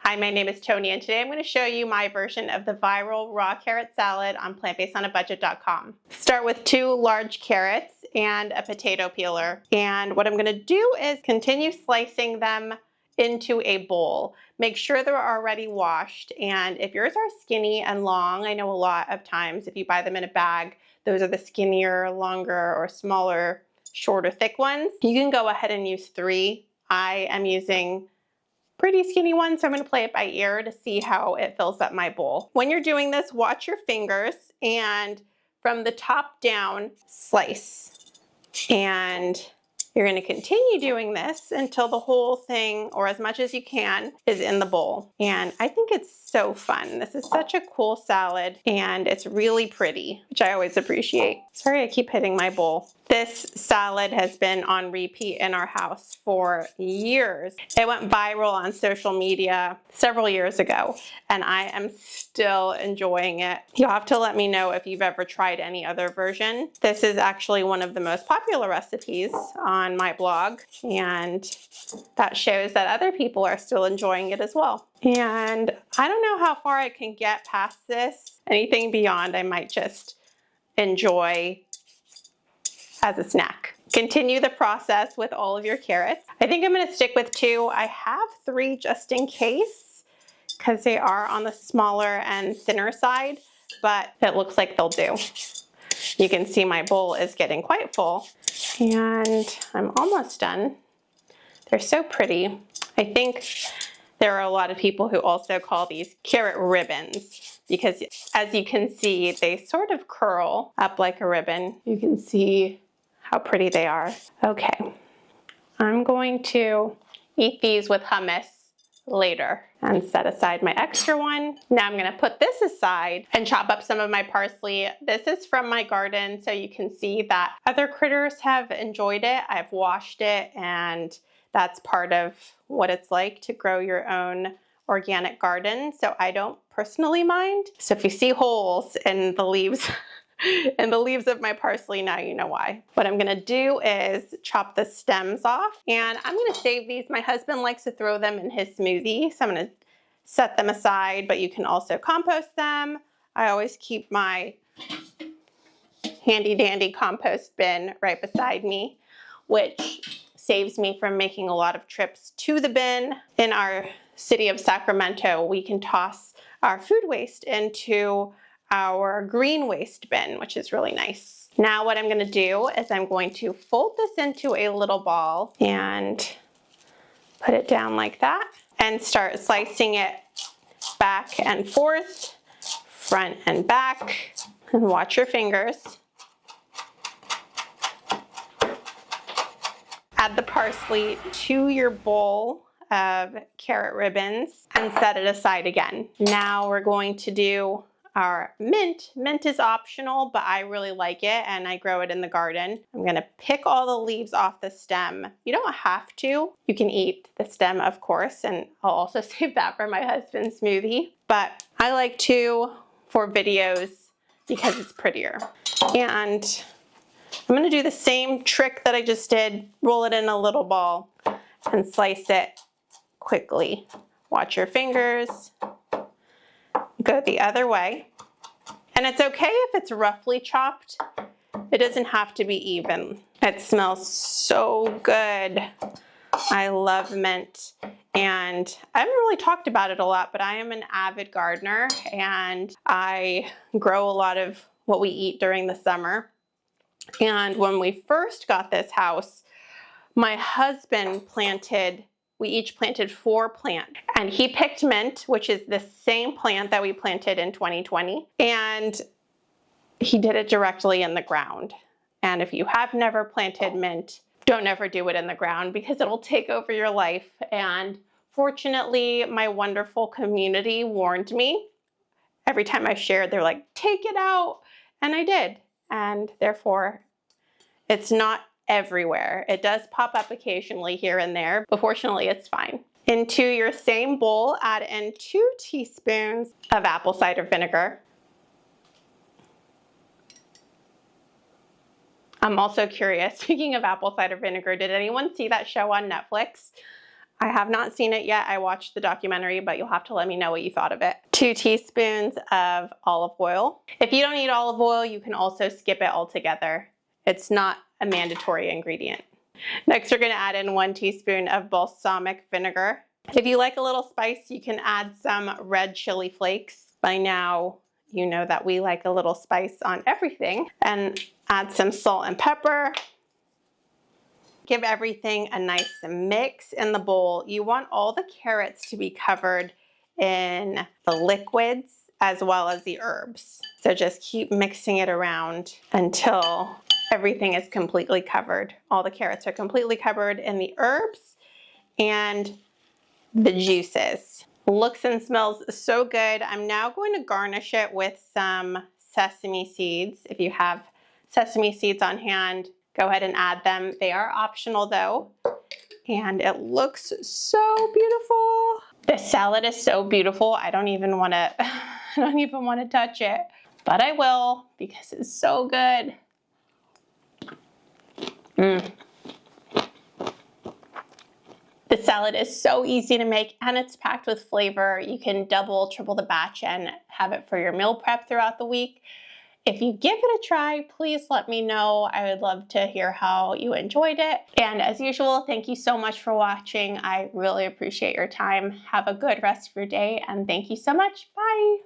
Hi, my name is Tony, and today I'm going to show you my version of the viral raw carrot salad on plantbasedonabudget.com. Start with 2 large carrots and a potato peeler. And what I'm going to do is continue slicing them into a bowl. Make sure they're already washed. And if yours are skinny and long, I know a lot of times if you buy them in a bag, those are the skinnier, longer, or smaller, shorter, thick ones. You can go ahead and use 3. I am using pretty skinny one, so I'm going to play it by ear to see how it fills up my bowl. When you're doing this, watch your fingers and from the top down, slice. And you're going to continue doing this until the whole thing, or as much as you can, is in the bowl. And I think it's so fun. This is such a cool salad, and it's really pretty, which I always appreciate. Sorry, I keep hitting my bowl. This salad has been on repeat in our house for years. It went viral on social media several years ago, and I am still enjoying it. You'll have to let me know if you've ever tried any other version. This is actually one of the most popular recipes on my blog, and that shows that other people are still enjoying it as well. And I don't know how far I can get past this. Anything beyond, I might just enjoy as a snack. Continue the process with all of your carrots. I think I'm going to stick with 2. I have 3 just in case because they are on the smaller and thinner side, but it looks like they'll do. You can see my bowl is getting quite full, and I'm almost done. They're so pretty. I think there are a lot of people who also call these carrot ribbons because, as you can see, they sort of curl up like a ribbon. You can see how pretty they are. Okay, I'm going to eat these with hummus later and set aside my extra one. Now I'm going to put this aside and chop up some of my parsley. This is from my garden, so you can see that other critters have enjoyed it. I've washed it, and that's part of what it's like to grow your own organic garden, so I don't personally mind. So if you see holes in the leaves of my parsley, now you know why. What I'm gonna do is chop the stems off, and I'm gonna save these. My husband likes to throw them in his smoothie, so I'm gonna set them aside, but you can also compost them. I always keep my handy dandy compost bin right beside me, which saves me from making a lot of trips to the bin. In our city of Sacramento, we can toss our food waste into our green waste bin, which is really nice. Now what I'm going to do is I'm going to fold this into a little ball and put it down like that and start slicing it back and forth, front and back, and watch your fingers. Add the parsley to your bowl of carrot ribbons and set it aside again. Now we're going to do our mint. Mint is optional, but I really like it and I grow it in the garden. I'm gonna pick all the leaves off the stem. You don't have to. You can eat the stem, of course, and I'll also save that for my husband's smoothie. But I like to for videos because it's prettier. And I'm gonna do the same trick that I just did, roll it in a little ball and slice it quickly. Watch your fingers. Go the other way. And it's okay if it's roughly chopped. It doesn't have to be even. It smells so good. I love mint. And I haven't really talked about it a lot, but I am an avid gardener and I grow a lot of what we eat during the summer. And when we first got this house, my husband we each planted 4 plants, and he picked mint, which is the same plant that we planted in 2020, and he did it directly in the ground. And if you have never planted mint, don't ever do it in the ground because it'll take over your life. And fortunately, my wonderful community warned me. Every time I shared, they're like, take it out, and I did. And therefore, it's not everywhere. It does pop up occasionally here and there, but fortunately it's fine. Into your same bowl, add in 2 teaspoons of apple cider vinegar. I'm also curious, speaking of apple cider vinegar, did anyone see that show on Netflix? I have not seen it yet. I watched the documentary, but you'll have to let me know what you thought of it. 2 teaspoons of olive oil. If you don't need olive oil, you can also skip it altogether. It's not a mandatory ingredient. Next, we're gonna add in 1 teaspoon of balsamic vinegar. If you like a little spice, you can add some red chili flakes. By now, you know that we like a little spice on everything. And add some salt and pepper. Give everything a nice mix in the bowl. You want all the carrots to be covered in the liquids as well as the herbs. So just keep mixing it around until everything is completely covered. All the carrots are completely covered in the herbs and the juices. Looks and smells so good. I'm now going to garnish it with some sesame seeds. If you have sesame seeds on hand, go ahead and add them. They are optional though, and it looks so beautiful. The salad is so beautiful. I don't even want to touch it, but I will because it's so good. The salad is so easy to make and it's packed with flavor. You can double, triple the batch and have it for your meal prep throughout the week. If you give it a try, please let me know. I would love to hear how you enjoyed it. And as usual, thank you so much for watching. I really appreciate your time. Have a good rest of your day and thank you so much. Bye.